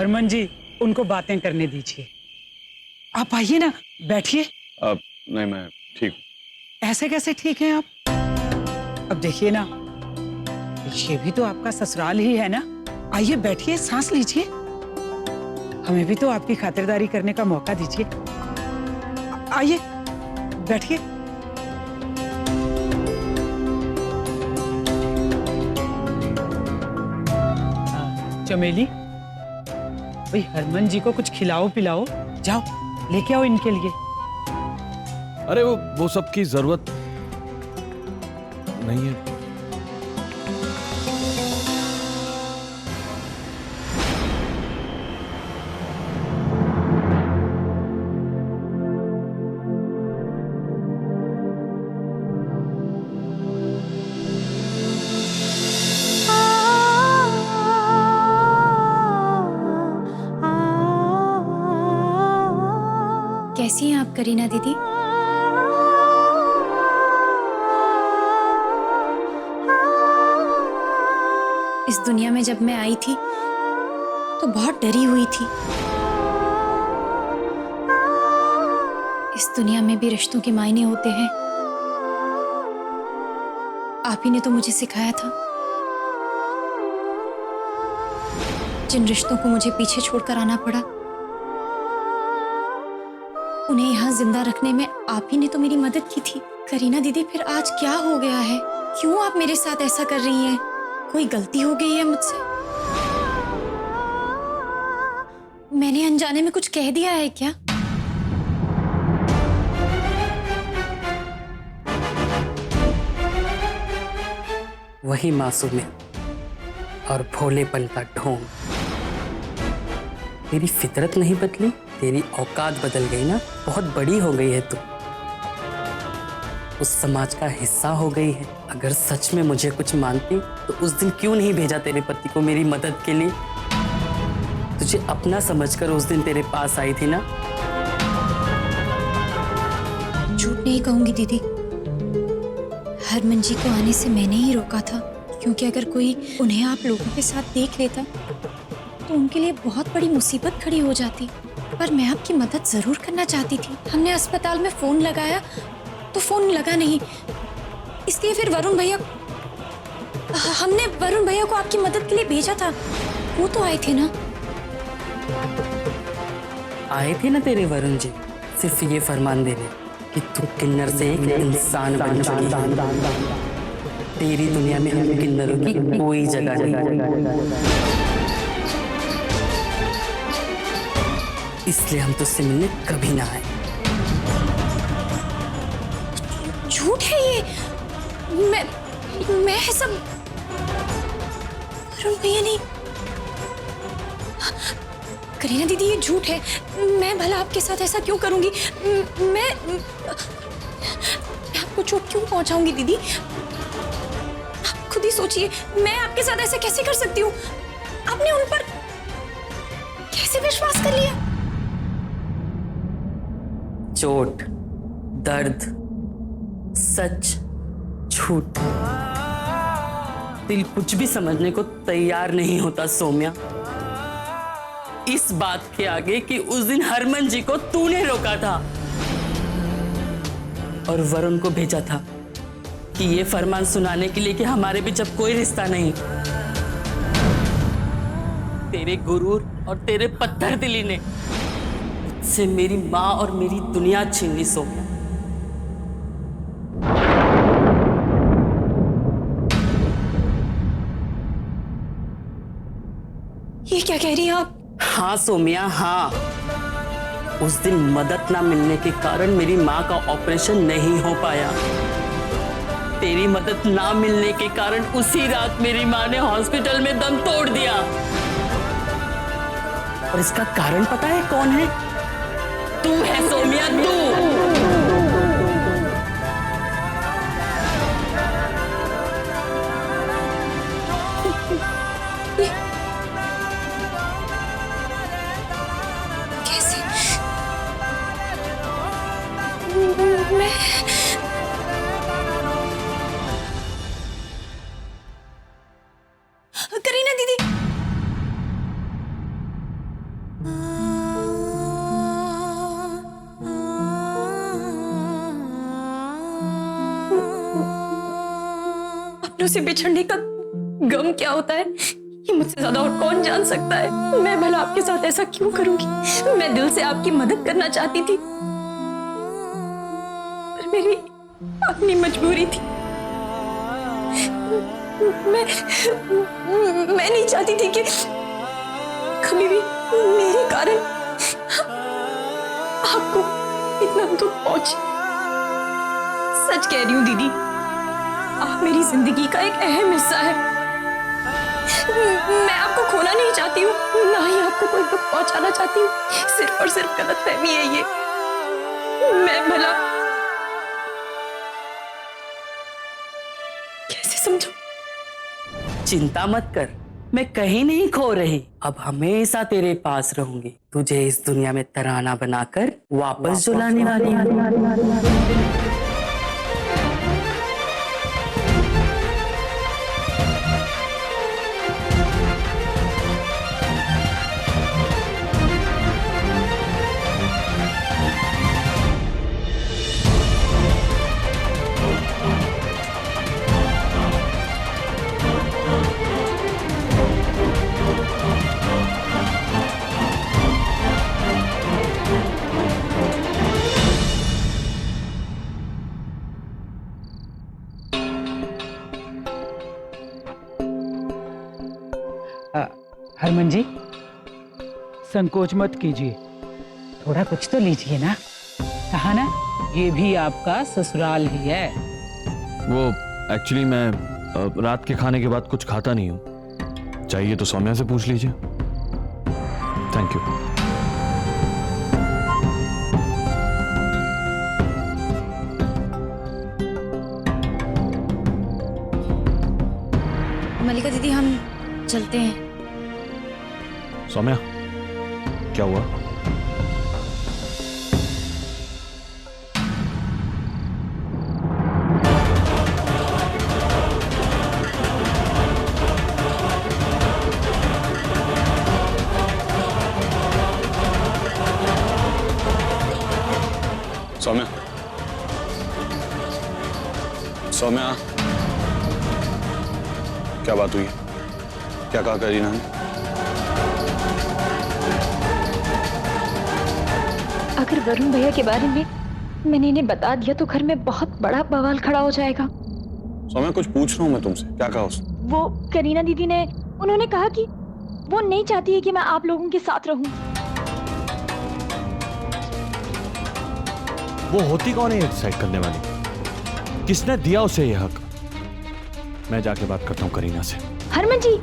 हरमन जी, उनको बातें करने दीजिए। आप आइए ना, बैठिए। अब नहीं, मैं ठीक हूँ। ऐसे कैसे ठीक हैं आप? अब देखिए ना, ये भी तो आपका ससुराल ही है ना। आइए बैठिए, सांस लीजिए। हमें भी तो आपकी खातिरदारी करने का मौका दीजिए। आइए बैठिए। चमेली, भाई हरमन जी को कुछ खिलाओ पिलाओ। जाओ लेके आओ इनके लिए। अरे वो सब की जरूरत नहीं है। कैसी हैं आप करीना दीदी? इस दुनिया में जब मैं आई थी तो बहुत डरी हुई थी। इस दुनिया में भी रिश्तों के मायने होते हैं। आप ही ने तो मुझे सिखाया था। जिन रिश्तों को मुझे पीछे छोड़कर आना पड़ा, उन्हें यहाँ जिंदा रखने में आप ही ने तो मेरी मदद की थी। करीना दीदी, फिर आज क्या हो गया है? क्यों आप मेरे साथ ऐसा कर रही हैं? कोई गलती हो गई है मुझसे? मैंने अनजाने में कुछ कह दिया है क्या? वही मासूमियत और भोलेपन का ढोंग। तेरी फितरत नहीं बदली, तेरी औकात बदल गई ना। बहुत बड़ी हो गई है तू, उस समाज का हिस्सा हो गई है। अगर सच में मुझे कुछ मानती तो उस दिन क्यों नहीं भेजा तेरे पति को मेरी मदद के लिए? तुझे अपना समझकर उस दिन तेरे पास आई थी ना। झूठ नहीं कहूंगी दीदी, हरमन जी को आने से मैंने ही रोका था, क्योंकि अगर कोई उन्हें आप लोगों के साथ देख लेता तो उनके लिए बहुत बड़ी मुसीबत खड़ी हो जाती। पर मैं आपकी मदद जरूर करना चाहती थी। हमने अस्पताल में फोन लगाया तो फोन लगा नहीं, इसलिए फिर हमने वरुण भैया को आपकी मदद के लिए भेजा था। वो तो आए थे ना? आए थे ना तेरे वरुण जी, सिर्फ ये फरमान देने कि तू किन्नर से एक इंसान बन चुकी है। तेरी दुनिया में हम किन्नरों की कोई जगह नहीं। इसलिए हम तुझसे मिलने कभी ना आए। झूठ है ये। मैं सब वरुण भैया नहीं। करीना दीदी, ये झूठ है। मैं भला आपके साथ ऐसा क्यों करूंगी? मैं आपको चोट क्यों पहुंचाऊंगी दीदी? आप खुद ही सोचिए, मैं आपके साथ ऐसा कैसे कर सकती हूँ? आपने उन पर कैसे विश्वास कर लिया? चोट, दर्द, सच, झूठ, दिल कुछ भी समझने को तैयार नहीं होता सौम्या। इस बात के आगे कि उस दिन हरमन जी को तूने रोका था और वरुण को भेजा था कि ये फरमान सुनाने के लिए कि हमारे बीच अब कोई रिश्ता नहीं। तेरे गुरूर और तेरे पत्थर दिली ने मुझसे मेरी माँ और मेरी दुनिया छीन ली सौम्या। ये क्या कह रही हैं आप? हाँ सौम्या, हाँ। उस दिन मदद ना मिलने के कारण मेरी माँ का ऑपरेशन नहीं हो पाया। तेरी मदद ना मिलने के कारण उसी रात मेरी माँ ने हॉस्पिटल में दम तोड़ दिया। और इसका कारण पता है कौन है? तू है सौम्या, तू। मैं करीना दीदी, से बिछड़ने का गम क्या होता है ये मुझसे ज्यादा और कौन जान सकता है। मैं भला आपके साथ ऐसा क्यों करूंगी? मैं दिल से आपकी मदद करना चाहती थी, पर मेरी अपनी मजबूरी थी। मैं नहीं चाहती थी कि कभी भी मेरे कारण आपको इतना दुख पहुंचे। सच कह रही हूँ दीदी, आप मेरी जिंदगी का एक अहम हिस्सा है। मैं आपको खोना नहीं चाहती हूँ, ना ही आपको कोई दुख पहुंचाना चाहती हूँ। सिर्फ और सिर्फ गलतफहमी है ये। मैं भला कैसे समझूं? चिंता मत कर, मैं कहीं नहीं खो रही। अब हमेशा तेरे पास रहूंगी, तुझे इस दुनिया में तराना बनाकर वापस जुलाने वाली हूँ। हरमन जी, संकोच मत कीजिए, थोड़ा कुछ तो लीजिए ना। कहा ना, ये भी आपका ससुराल ही है। वो एक्चुअली मैं रात के खाने के बाद कुछ खाता नहीं हूँ। चाहिए तो सौम्या से पूछ लीजिए। Thank you. मल्लिका दीदी, हम चलते हैं। सौम्या, क्या हुआ? सौम्या, सौम्या, क्या बात हुई? क्या कहा करीना ने? अगर वरुण भैया के बारे में मैंने इन्हें बता दिया तो घर में बहुत बड़ा बवाल खड़ा हो जाएगा। सौम्या, कुछ पूछ रहा हूँ मैं तुमसे, क्या कहा उसने? वो करीना दीदी ने उन्होंने कहा कि वो नहीं चाहती है कि मैं आप लोगों के साथ रहूं। वो होती कौन है ये डिसाइड करने वाली? किसने दिया उसे ये हक? मैं जाके बात करता हूँ करीना से। हरमन जी,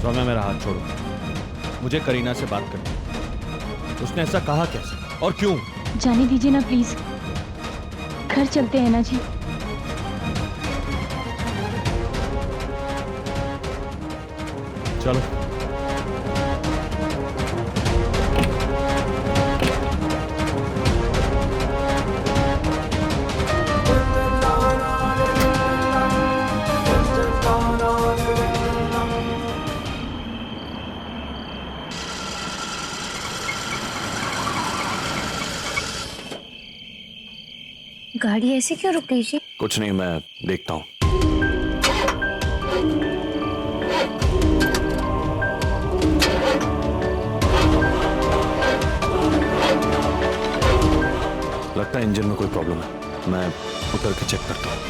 सौम्या, मेरा हाथ छोड़ो। मुझे करीना से बात करनी। उसने ऐसा कहा कैसे और क्यों? जाने दीजिए ना प्लीज, घर चलते हैं ना जी। चलो। गाड़ी ऐसे क्यों रुक गई जी? कुछ नहीं, मैं देखता हूँ। लगता है इंजन में कोई प्रॉब्लम है। मैं उतर के चेक करता हूँ।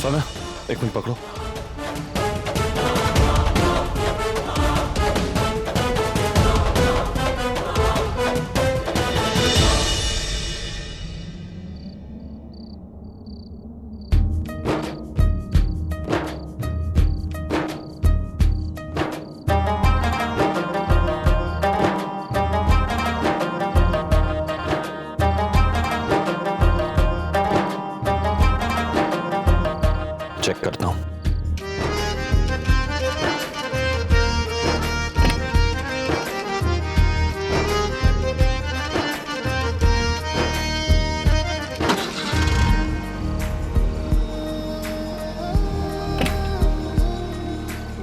सौम्या, एक मिनट पकड़ो। चेक करता हूं।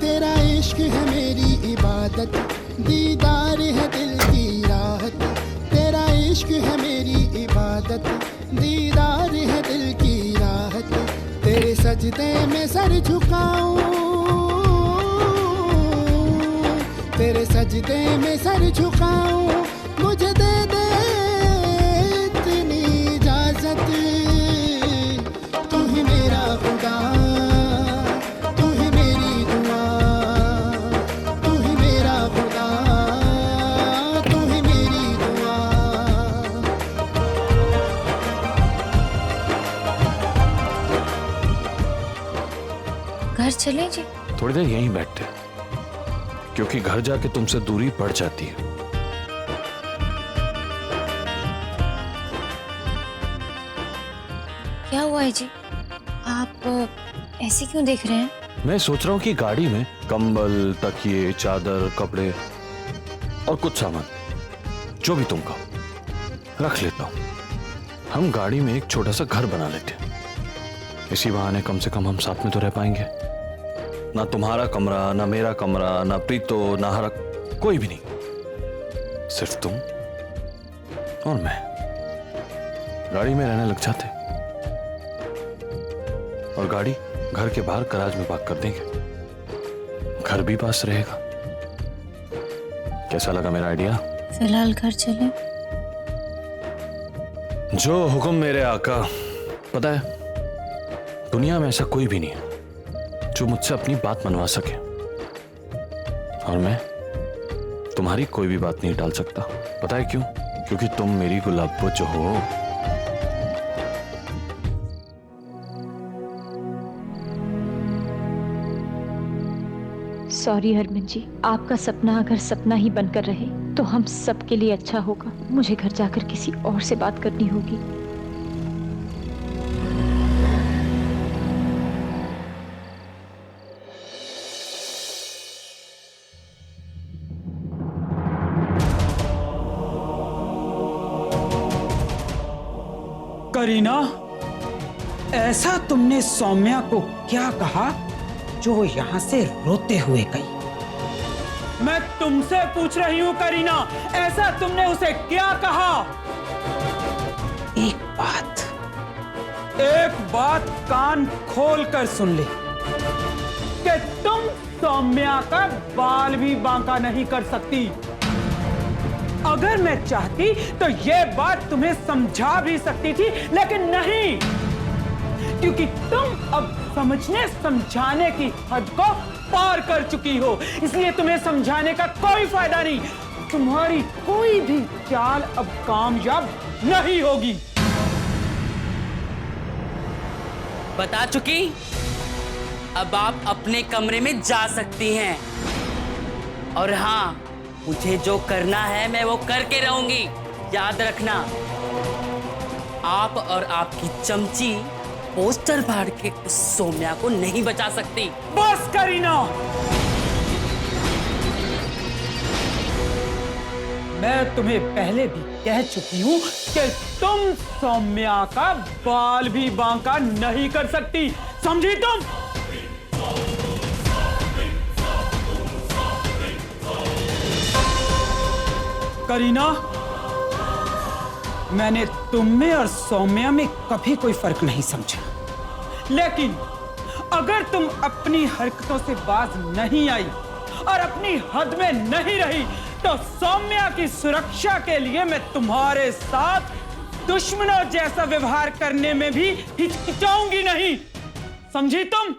तेरा इश्क है मेरी इबादत, दीदार है दिल की राहत। तेरा इश्क है मेरी इबादत, दीदार है दिल की राहत। तेरे सजदे में सर झुकाऊं, तेरे सजदे में सर झुकाऊं, मुझे दे दे इतनी इजाजत। तू ही मेरा खुदा, तू ही मेरी दुआ, तू ही मेरा खुदा, तू ही मेरी दुआ। घर चले जी? थोड़ी देर यहीं बैठते हैं, क्योंकि घर जाके तुमसे दूरी बढ़ जाती है। क्या हुआ है जी? आप ऐसे क्यों देख रहे हैं? मैं सोच रहा हूँ कि गाड़ी में कंबल, तकिए, चादर, कपड़े और कुछ सामान जो भी तुम कहो रख लेता हूँ। हम गाड़ी में एक छोटा सा घर बना लेते हैं। इसी बहाने कम से कम हम साथ में तो रह पाएंगे। ना तुम्हारा कमरा, ना मेरा कमरा, ना प्रीतो, ना हरा, कोई भी नहीं, सिर्फ तुम और मैं गाड़ी में रहने लग जाते और गाड़ी घर के बाहर गराज में पार्क कर देंगे। घर भी पास रहेगा। कैसा लगा मेरा आइडिया? फिलहाल घर चले। जो हुक्म मेरे आका। पता है, दुनिया में ऐसा कोई भी नहीं है जो मुझसे अपनी बात मनवा सके, और मैं तुम्हारी कोई भी बात नहीं टाल सकता। पता है क्यों? क्योंकि तुम मेरी गुलाब जो हो। सॉरी हरमन जी, आपका सपना अगर सपना ही बनकर रहे तो हम सबके लिए अच्छा होगा। मुझे घर जाकर किसी और से बात करनी होगी। करीना, ऐसा तुमने सौम्या को क्या कहा जो वो यहां से रोते हुए गई? मैं तुमसे पूछ रही हूं करीना, ऐसा तुमने उसे क्या कहा? एक बात कान खोल कर सुन ले कि तुम सौम्या का बाल भी बांका नहीं कर सकती। अगर मैं चाहती तो ये बात तुम्हें समझा भी सकती थी, लेकिन नहीं, क्योंकि तुम अब समझने समझाने की हद को पार कर चुकी हो। इसलिए तुम्हें समझाने का कोई फायदा नहीं। तुम्हारी कोई भी चाल अब कामयाब नहीं होगी। बता चुकी, अब आप अपने कमरे में जा सकती हैं। और हाँ, मुझे जो करना है मैं वो करके रहूंगी। याद रखना, आप और आपकी चमची पोस्टर फाड़ के उस सौम्या को नहीं बचा सकती। बस करीना, मैं तुम्हें पहले भी कह चुकी हूं कि तुम सौम्या का बाल भी बांका नहीं कर सकती, समझी तुम? करीना, मैंने तुम में और सौम्या में कभी कोई फर्क नहीं समझा, लेकिन अगर तुम अपनी हरकतों से बाज नहीं आई और अपनी हद में नहीं रही तो सौम्या की सुरक्षा के लिए मैं तुम्हारे साथ दुश्मनों जैसा व्यवहार करने में भी हिचकिचाऊंगी नहीं, समझी तुम?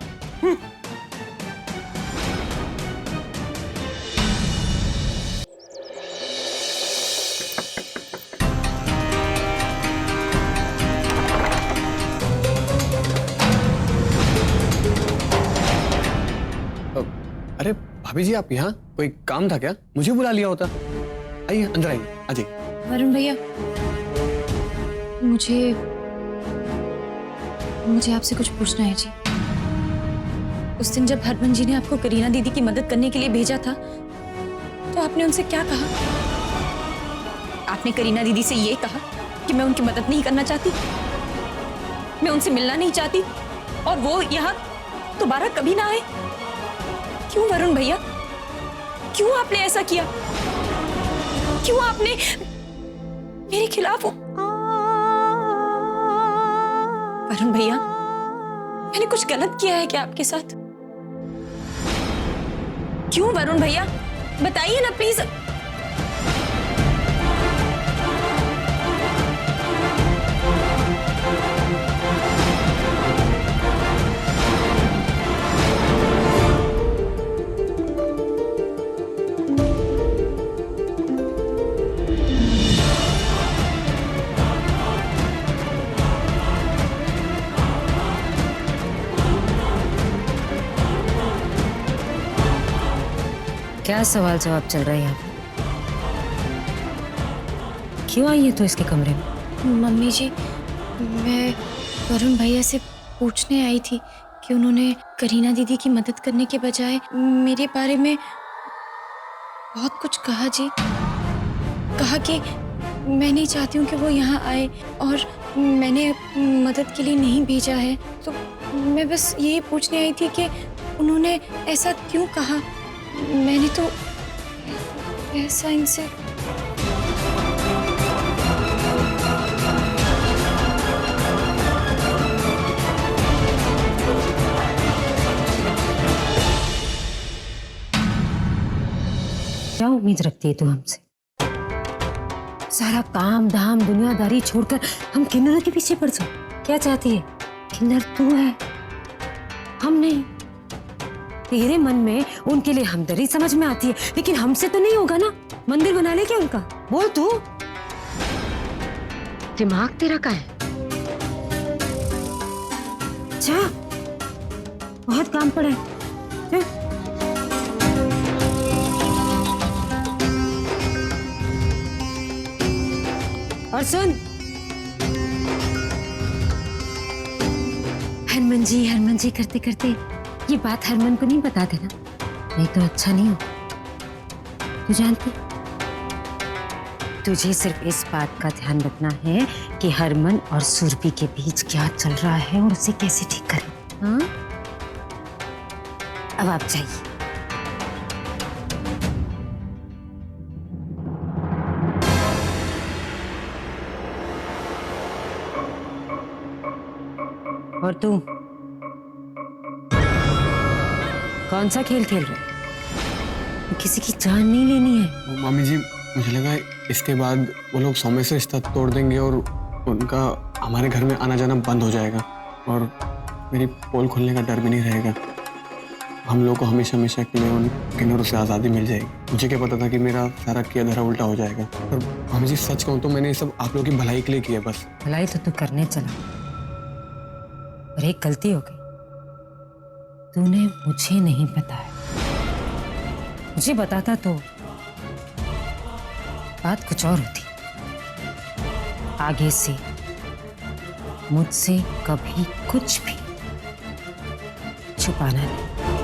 अरे भाभी जी, आप यहाँ? कोई काम था क्या? मुझे बुला लिया होता। आइए अंदर आइए। आजी। वरुण भैया, मुझे आपसे कुछ पूछना है जी। उस दिन जब हरमन जी ने आपको करीना दीदी की मदद करने के लिए भेजा था तो आपने उनसे क्या कहा? आपने करीना दीदी से ये कहा कि मैं उनकी मदद नहीं करना चाहती, मैं उनसे मिलना नहीं चाहती और वो यहाँ दोबारा कभी ना आए। क्यों वरुण भैया, क्यों आपने ऐसा किया? क्यों आपने मेरे खिलाफ वरुण भैया, मैंने कुछ गलत किया है क्या आपके साथ? क्यों वरुण भैया, बताइए ना प्लीज। क्या सवाल जवाब चल रहा है यहाँ? क्यों आई है तो इसके कमरे में? मम्मी जी, मैं वरुण भैया से पूछने आई थी कि उन्होंने करीना दीदी की मदद करने के बजाय मेरे बारे में बहुत कुछ कहा जी। कहा कि मैं नहीं चाहती हूँ कि वो यहाँ आए और मैंने मदद के लिए नहीं भेजा है। तो मैं बस यही पूछने आई थी कि उन्होंने ऐसा क्यों कहा। मैंने तो ऐसा इनसे क्या उम्मीद रखती है तू हमसे? सारा काम धाम दुनियादारी छोड़कर हम किन्नरों के पीछे पड़ जाओ। क्या चाहती है? किन्नर तू है, हम नहीं। तेरे मन में उनके लिए हमदर्दी समझ में आती है, लेकिन हमसे तो नहीं होगा ना। मंदिर बना ले क्या उनका? बोल तू। दिमाग तेरा का है? अच्छा, बहुत काम पड़ा है। चल। और सुन, हरमन जी करते करते ये बात हरमन को नहीं बता देना, नहीं तो अच्छा नहीं हो। तू जानती, तुझे सिर्फ इस बात का ध्यान रखना है कि हरमन और सुरभि के बीच क्या चल रहा है और उसे कैसे ठीक करें। हाँ? अब आप जाइए। और तू कौन सा खेल खेल रहे? किसी की जान नहीं लेनी है। मामी जी, मुझे लगा इसके बाद वो लोग सौम्य से रिश्ता तोड़ देंगे और उनका हमारे घर में आना जाना बंद हो जाएगा और मेरी पोल खोलने का डर भी नहीं रहेगा। हम लोग को हमेशा हमेशा के लिए उन किन्नरों से आज़ादी मिल जाएगी। मुझे क्या पता था कि मेरा सारा किया धरा उल्टा हो जाएगा। और मामी जी, सच कहूँ तो मैंने ये सब आप लोगों की भलाई के लिए किया। बस भलाई तो तू करने चला, पर एक गलती हो गई। तूने मुझे नहीं बताया। मुझे बताता तो बात कुछ और होती। आगे से मुझसे कभी कुछ भी छुपाना नहीं।